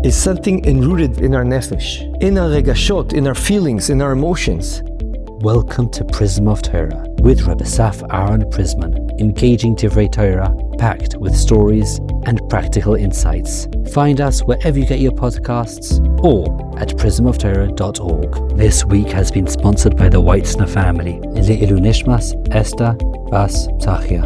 is something enrooted in our nefesh, in our regashot, in our feelings, in our emotions. Welcome to Prism of Torah with Reb Asaf Aharon Prisman, engaging Divrei Torah, packed with stories and practical insights. Find us wherever you get your podcasts or at prismoftorah.org. This week has been sponsored by the Weitzner family. Le'ilu Nishmas, Esther, Bas, Tachia.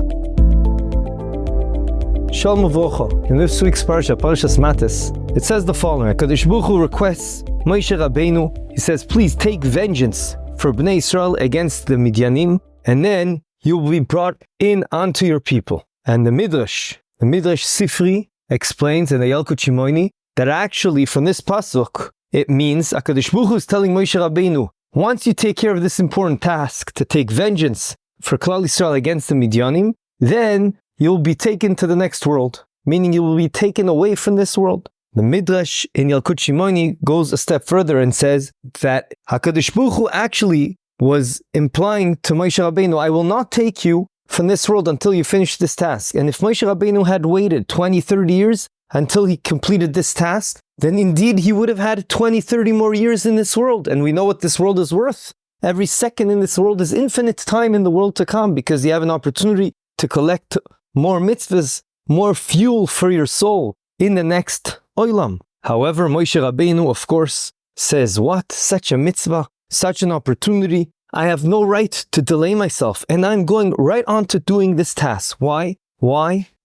Shalom Uvrocha. In this week's parsha, Parshas Mattos, it says the following: HaKadosh Baruch Hu requests Moshe Rabbeinu, he says, please take vengeance for Bnei Israel against the Midyanim, and then you will be brought in onto your people. And the Midrash Sifri explains in the Yalkut Shimoni that actually from this pasuk, it means HaKadosh Baruch Hu is telling Moshe Rabbeinu, once you take care of this important task to take vengeance for Klal Yisrael against the Midyanim, then you'll be taken to the next world, meaning you will be taken away from this world. The Midrash in Yalkut Shimoni goes a step further and says that HaKadosh Baruch Hu actually was implying to Moshe Rabbeinu, I will not take you from this world until you finish this task. And if Moshe Rabbeinu had waited 20, 30 years until he completed this task, then indeed he would have had 20, 30 more years in this world. And we know what this world is worth. Every second in this world is infinite time in the world to come, because you have an opportunity to collect more mitzvahs, more fuel for your soul in the next Olam. However, Moshe Rabbeinu, of course, says, what? Such a mitzvah, such an opportunity. I have no right to delay myself, and I'm going right on to doing this task. Why?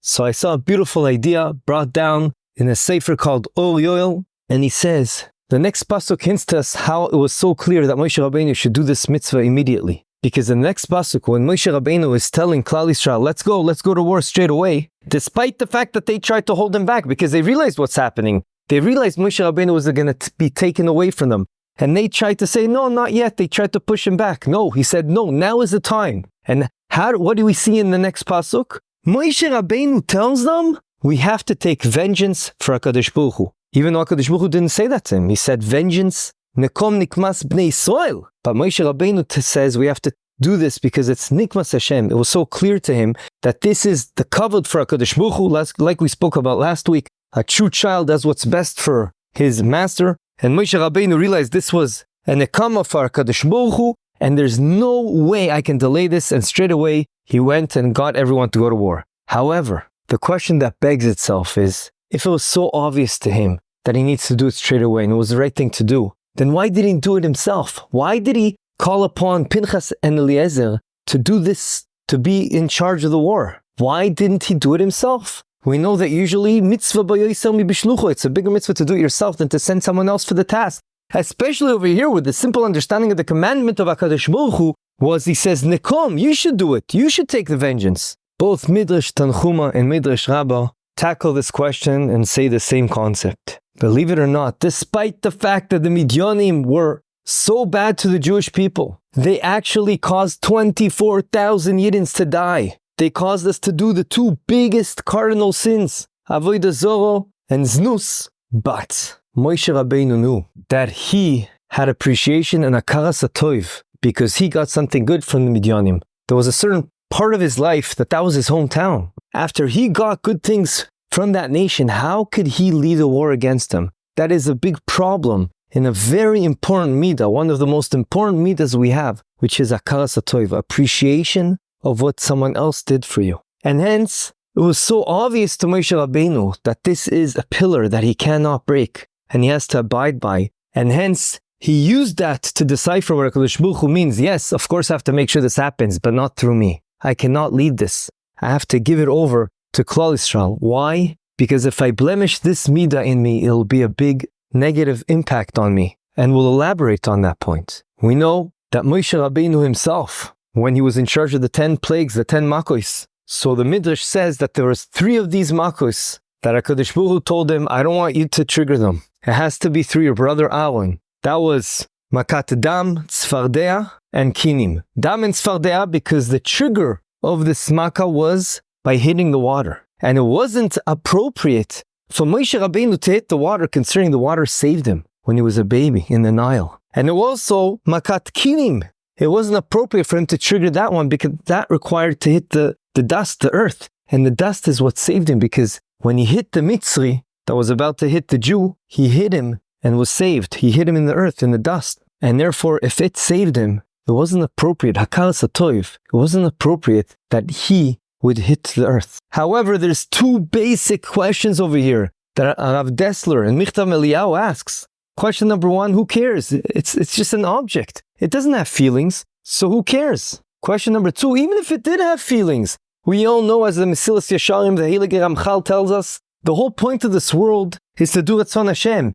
So I saw a beautiful idea brought down in a sefer called Or Yoel, and he says, the next pasuk hints to us how it was so clear that Moshe Rabbeinu should do this mitzvah immediately. Because in the next pasuk, when Moshe Rabbeinu is telling Klal Yisrael, let's go to war straight away, despite the fact that they tried to hold him back, because they realized what's happening. They realized Moshe Rabbeinu was going to be taken away from them. And they tried to say, no, not yet. They tried to push him back. No, he said, no, now is the time. And what do we see in the next pasuk? Moshe Rabbeinu tells them, we have to take vengeance for HaKadosh Baruch Hu. Even though HaKadosh Baruch Hu didn't say that to him. He said, vengeance, nekom nikmas bnei Yisrael. But Moshe Rabbeinu says we have to do this because it's nikmas Hashem. It was so clear to him that this is the kavod for HaKadosh Baruch Hu, like we spoke about last week. A true child does what's best for his master. And Moshe Rabbeinu realized this was an nekama for HaKadosh Baruch Hu, and there's no way I can delay this. And straight away, he went and got everyone to go to war. However, the question that begs itself is, if it was so obvious to him that he needs to do it straight away and it was the right thing to do, then why did he do it himself? Why did he call upon Pinchas and Eliezer to do this, to be in charge of the war? Why didn't he do it himself? We know that usually mitzvah b'yoyser mibishlucho, it's a bigger mitzvah to do it yourself than to send someone else for the task. Especially over here with the simple understanding of the commandment of HaKadosh Baruch Hu was, he says, Nekom, you should do it. You should take the vengeance. Both Midrash Tanchuma and Midrash Rabbah tackle this question and say the same concept. Believe it or not, despite the fact that the Midyanim were so bad to the Jewish people, they actually caused 24,000 Yidins to die. They caused us to do the two biggest cardinal sins, avodas and znus. But Moshe Rabbeinu knew that he had appreciation and akaras hatov because he got something good from the Midyanim. There was a certain part of his life that was his hometown. After he got good things from that nation, how could he lead a war against them? That is a big problem in a very important midah, one of the most important middos we have, which is akaras hatov, appreciation of what someone else did for you. And hence, it was so obvious to Moshe Rabbeinu that this is a pillar that he cannot break and he has to abide by. And hence, he used that to decipher what HaKadosh Baruch Hu means. Yes, of course I have to make sure this happens, but not through me. I cannot lead this. I have to give it over to Klal Yisrael. Why? Because if I blemish this midah in me, it'll be a big negative impact on me. And we'll elaborate on that point. We know that Moshe Rabbeinu himself, when he was in charge of the 10 plagues, the 10 makos. So the Midrash says that there was 3 of these makos that HaKadosh Baruch Hu told him, I don't want you to trigger them. It has to be through your brother Aaron. That was makat dam, tzfardea, and kinim. Dam and tzfardea because the trigger of this makkah was by hitting the water. And it wasn't appropriate for Moshe Rabbeinu to hit the water, considering the water saved him when he was a baby in the Nile. And it was also makat kinim. It wasn't appropriate for him to trigger that one because that required to hit the dust, the earth. And the dust is what saved him, because when he hit the Mitzri, that was about to hit the Jew, he hid him and was saved. He hid him in the earth, in the dust. And therefore, if it saved him, it wasn't appropriate, hakaras hatoiv, it wasn't appropriate that he would hit the earth. However, there's two basic questions over here that Rav Dessler and Michtav Eliyahu asks. Question number one, who cares? It's just an object. It doesn't have feelings, so who cares? Question number two, even if it did have feelings, we all know, as the Mesilas Yesharim, the Heilige Ramchal tells us, the whole point of this world is to do Ratzon Hashem.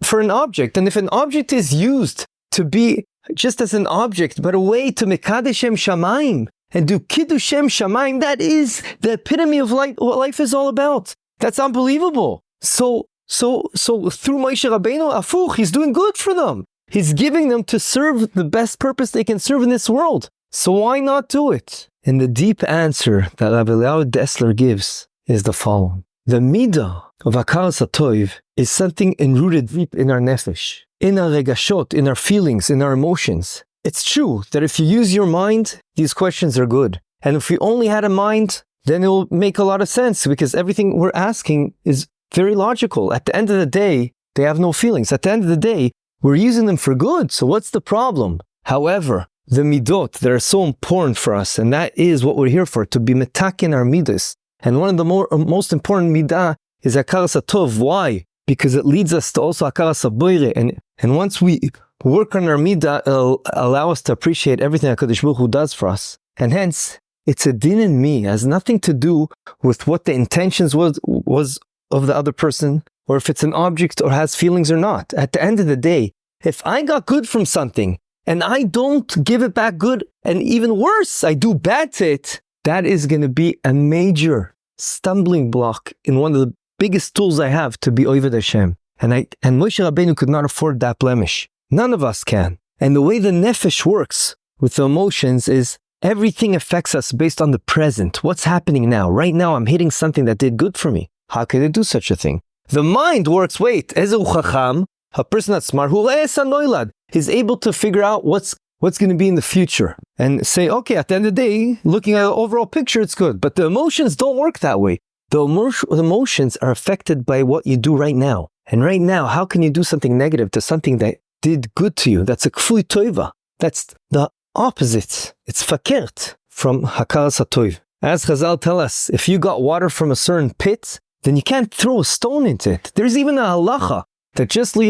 For an object, and if an object is used to be just as an object, but a way to Mekadesh Shem Shamayim and do Kiddush Shem Shamayim, that is the epitome of life, what life is all about. That's unbelievable. So through Moshe Rabbeinu, afuch, he's doing good for them. He's giving them to serve the best purpose they can serve in this world. So why not do it? And the deep answer that Rav Eliyahu Dessler gives is the following. The midah of hakaras hatoiv is something enrooted deep in our nefesh, in our regashot, in our feelings, in our emotions. It's true that if you use your mind, these questions are good. And if we only had a mind, then it will make a lot of sense, because everything we're asking is very logical. At the end of the day, they have no feelings. At the end of the day, we're using them for good. So what's the problem? However, the midot that are so important for us, and that is what we're here for, to be metakin our middos. And one of the most important midah is hakaras hatov. Why? Because it leads us to also hakaras haboire. And once we work on our midah, it'll allow us to appreciate everything HaKadosh Baruch Hu does for us. And hence, it's a din in me. It has nothing to do with what the intentions was of the other person, or if it's an object or has feelings or not. At the end of the day, if I got good from something and I don't give it back good, and even worse, I do bad to it, that is going to be a major stumbling block in one of the biggest tools I have to be Oved Hashem. And Moshe Rabbeinu could not afford that blemish. None of us can. And the way the nefesh works with the emotions is everything affects us based on the present. What's happening now? Right now, I'm hitting something that did good for me. How could I do such a thing? The mind works, wait, Ezu Chacham, a person that's smart, who is able to figure out what's going to be in the future and say, okay, at the end of the day, looking at the overall picture, it's good. But the emotions don't work that way. The emotions are affected by what you do right now. And right now, how can you do something negative to something that did good to you? That's a kfui toiva. That's the opposite. It's fakert from hakaras hatoiv. As Chazal tell us, if you got water from a certain pit, then you can't throw a stone into it. There's even a halacha that just you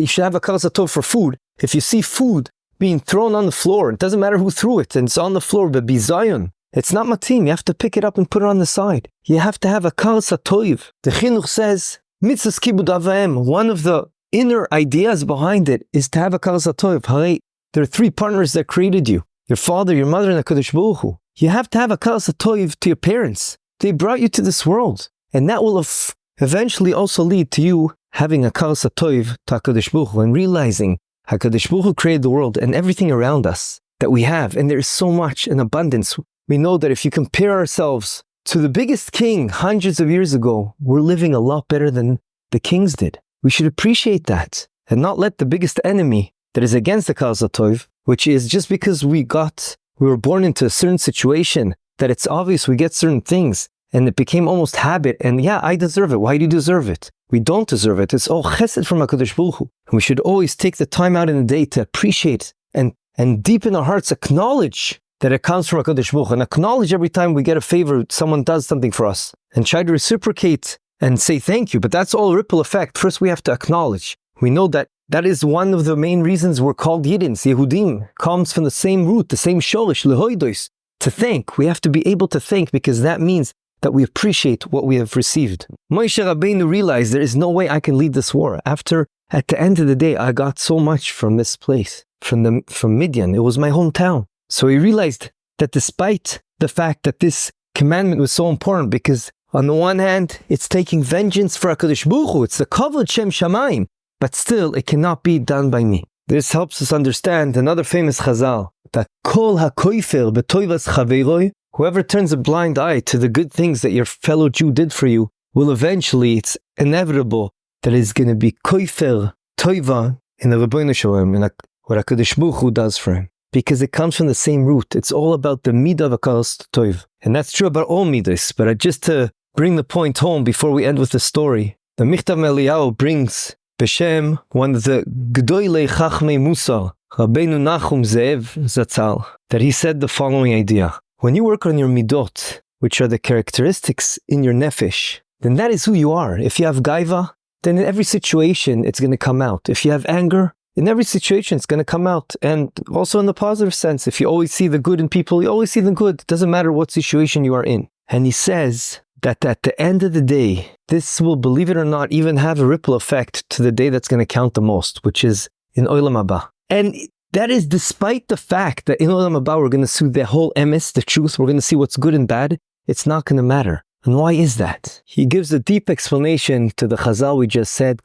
should have hakaras hatov for food. If you see food being thrown on the floor, it doesn't matter who threw it, and it's on the floor, but bizayon, it's not matim. You have to pick it up and put it on the side. You have to have hakaras hatoiv. The chinuch says, mitzvahs kibud avaim. One of the inner ideas behind it is to have hakaras hatoiv. Hare, there are three partners that created you: your father, your mother, and HaKadosh Baruch Hu. You have to have hakaras hatoiv to your parents. They brought you to this world. And that will eventually also lead to you having hakaras hatoiv to HaKadosh Baruch Hu and realizing HaKadosh Baruch Hu created the world and everything around us that we have. And there is so much in abundance. We know that if you compare ourselves to the biggest king hundreds of years ago, we're living a lot better than the kings did. We should appreciate that and not let the biggest enemy that is against the hakaras hatoiv, which is just because we were born into a certain situation, that it's obvious we get certain things, and it became almost habit, and yeah, I deserve it. Why do you deserve it? We don't deserve it. It's all chesed from HaKadosh Baruch Hu. And we should always take the time out in the day to appreciate and deep in our hearts acknowledge that it comes from HaKadosh Baruch Hu, and acknowledge every time we get a favor, someone does something for us, and try to reciprocate and say thank you. But that's all ripple effect. First, we have to acknowledge. We know that is one of the main reasons we're called Yidins. Yehudim comes from the same root, the same shorish, lehoidos, to thank. We have to be able to thank, because that means that we appreciate what we have received. Moshe Rabbeinu realized there is no way I can lead this war. At the end of the day, I got so much from this place, from Midyan. It was my hometown. So he realized that despite the fact that this commandment was so important, because on the one hand, it's taking vengeance for HaKadosh Baruch Hu, it's the kavod Shem Shamayim, but still, it cannot be done by me. This helps us understand another famous chazal, that kol hakoifer betoivas chaveiroi, whoever turns a blind eye to the good things that your fellow Jew did for you, will eventually, it's inevitable, that it's going to be koifer toiva in the Rebbeinu Shalom, in what HaKadosh Baruch Hu does for him. Because it comes from the same root. It's all about the midah of hakaras toiv. And that's true about all middos. But just to bring the point home before we end with the story. The Michtav Eliyahu brings Beshem, one of the Gdoilei Chachmei Musar, Rabbeinu Nachum Ze'ev Zatzal, that he said the following idea. When you work on your midot, which are the characteristics in your nefesh, then that is who you are. If you have gaiva, then in every situation it's going to come out. If you have anger, in every situation it's going to come out. And also in the positive sense, if you always see the good in people, you always see the good. It doesn't matter what situation you are in. And he says that at the end of the day, this will, believe it or not, even have a ripple effect to the day that's going to count the most, which is in Olam Haba. And that is despite the fact that in Olam Haba we're going to see the whole emes, the truth, we're going to see what's good and bad. It's not going to matter. And why is that? He gives a deep explanation to the Chazal we just said,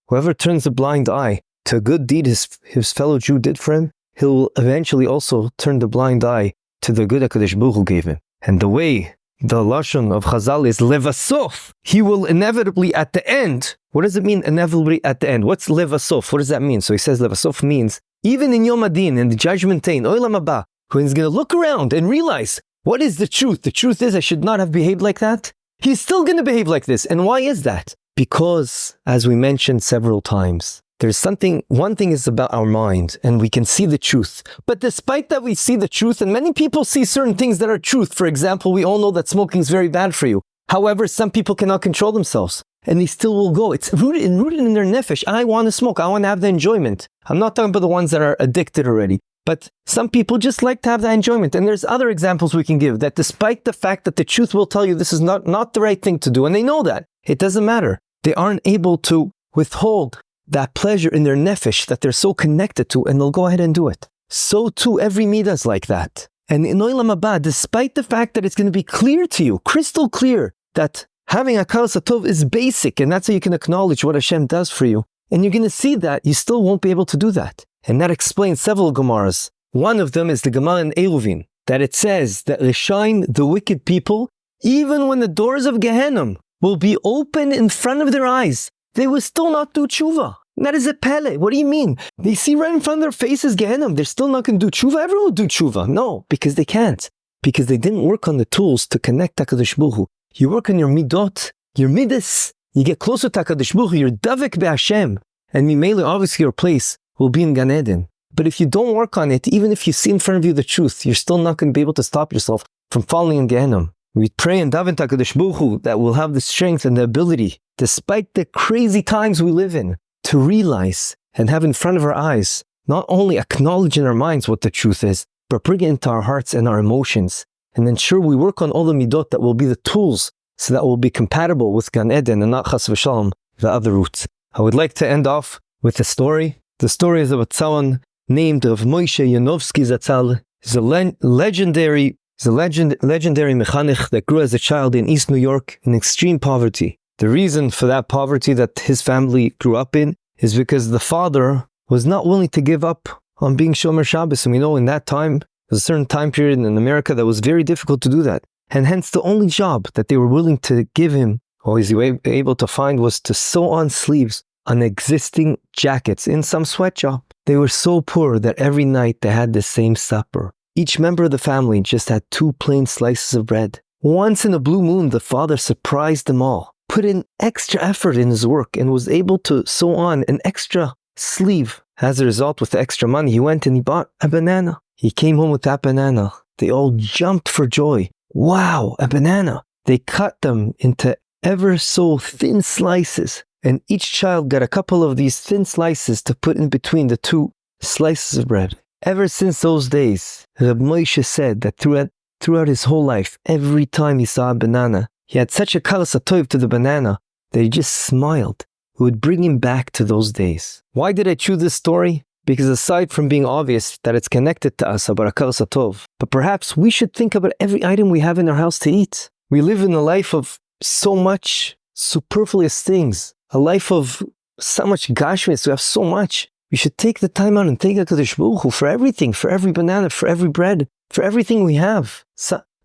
whoever turns a blind eye to a good deed his fellow Jew did for him, he'll eventually also turn the blind eye to the good HaKadosh Baruch Hu gave him. And the way the lashon of Chazal is levasof, he will inevitably at the end. What does it mean inevitably at the end? What's levasof? What does that mean? So he says levasof means even in Yom Adin, in the judgment day, in Olam Haba, when he's going to look around and realize what is the truth. The truth is I should not have behaved like that. He's still going to behave like this. And why is that? Because, as we mentioned several times, one thing is about our mind, and we can see the truth. But despite that we see the truth, and many people see certain things that are truth. For example, we all know that smoking is very bad for you. However, some people cannot control themselves, and they still will go. It's rooted in their nefesh. I want to smoke. I want to have the enjoyment. I'm not talking about the ones that are addicted already. But some people just like to have that enjoyment. And there's other examples we can give that despite the fact that the truth will tell you this is not the right thing to do, and they know that, it doesn't matter. They aren't able to withhold that pleasure in their nefesh that they're so connected to, and they'll go ahead and do it. So too, every middos like that. And in Olam Haba, despite the fact that it's going to be clear to you, crystal clear, that having HaKadosh Tov is basic, and that's how you can acknowledge what Hashem does for you, and you're going to see that, you still won't be able to do that. And that explains several Gemaras. One of them is the Gemara in Eruvin, that it says that Reshaim, the wicked people, even when the doors of Gehenna will be open in front of their eyes, they will still not do tshuva. That is a pele. What do you mean? They see right in front of their faces Gehenna. They're still not going to do tshuva. Everyone will do tshuva. No, because they can't. Because they didn't work on the tools to connect HaKadosh Baruch Hu. You work on your midot, your middos. You get closer to HaKadosh Baruch Hu. You're davek be'Hashem. And mimele, obviously your place will be in Gan Eden. But if you don't work on it, even if you see in front of you the truth, you're still not going to be able to stop yourself from falling in Gehenna. We pray and daven to HaKadosh Baruch Hu that we'll have the strength and the ability, despite the crazy times we live in, to realize and have in front of our eyes, not only acknowledge in our minds what the truth is, but bring it into our hearts and our emotions, and ensure we work on all the midot that will be the tools so that will be compatible with Gan Eden and not chas v'shalom, the other routes. I would like to end off with a story. The story is about someone named of Moshe Yanovsky Zatzal. He's a legendary mechanech that grew as a child in East New York in extreme poverty. The reason for that poverty that his family grew up in is because the father was not willing to give up on being Shomer Shabbos. And we know in that time, there's a certain time period in America that was very difficult to do that. And hence the only job that they were willing to give him, or was he able to find, was to sew on sleeves on existing jackets in some sweatshop. They were so poor that every night they had the same supper. Each member of the family just had 2 plain slices of bread. Once in a blue moon, the father surprised them all, put in extra effort in his work, and was able to sew on an extra sleeve. As a result, with the extra money, he went and he bought a banana. He came home with that banana. They all jumped for joy. Wow, a banana. They cut them into ever so thin slices, and each child got a couple of these thin slices to put in between the 2 slices of bread. Ever since those days, Reb Moshe said that throughout his whole life, every time he saw a banana, he had such a kalas atov to the banana that he just smiled. It would bring him back to those days. Why did I choose this story? Because aside from being obvious that it's connected to us about a kalas atov, but perhaps we should think about every item we have in our house to eat. We live in a life of so much superfluous things, a life of so much gashmis. We have so much. We should take the time out and thank HaKadosh Baruch Hu for everything, for every banana, for every bread, for everything we have.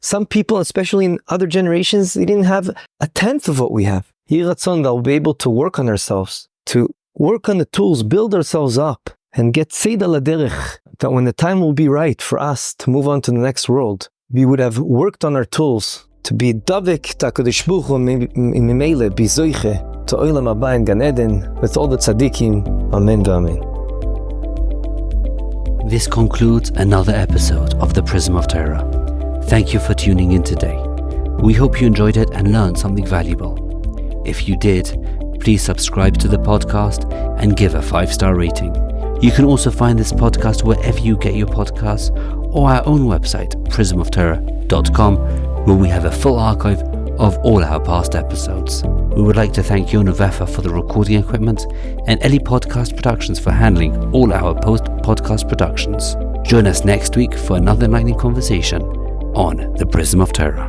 Some people, especially in other generations, they didn't have a tenth of what we have. Yeh Ratzon that we'll be able to work on ourselves, to work on the tools, build ourselves up, and get Seida Laderech, that when the time will be right for us to move on to the next world, we would have worked on our tools to be davik to HaKadosh Baruch Hu mimele bizoiche to Olam Haba in Gan Eden with all the tzaddikim. Amen v'amen. This concludes another episode of the Prism of Torah. Thank you for tuning in today. We hope you enjoyed it and learned something valuable. If you did, please subscribe to the podcast and give a 5-star rating. You can also find this podcast wherever you get your podcasts or our own website, prismoftorah.com, where we have a full archive of all our past episodes. We would like to thank Yona Vefa for the recording equipment and Eli Podcast Productions for handling all our post-podcast productions. Join us next week for another enlightening conversation on the Prism of Torah.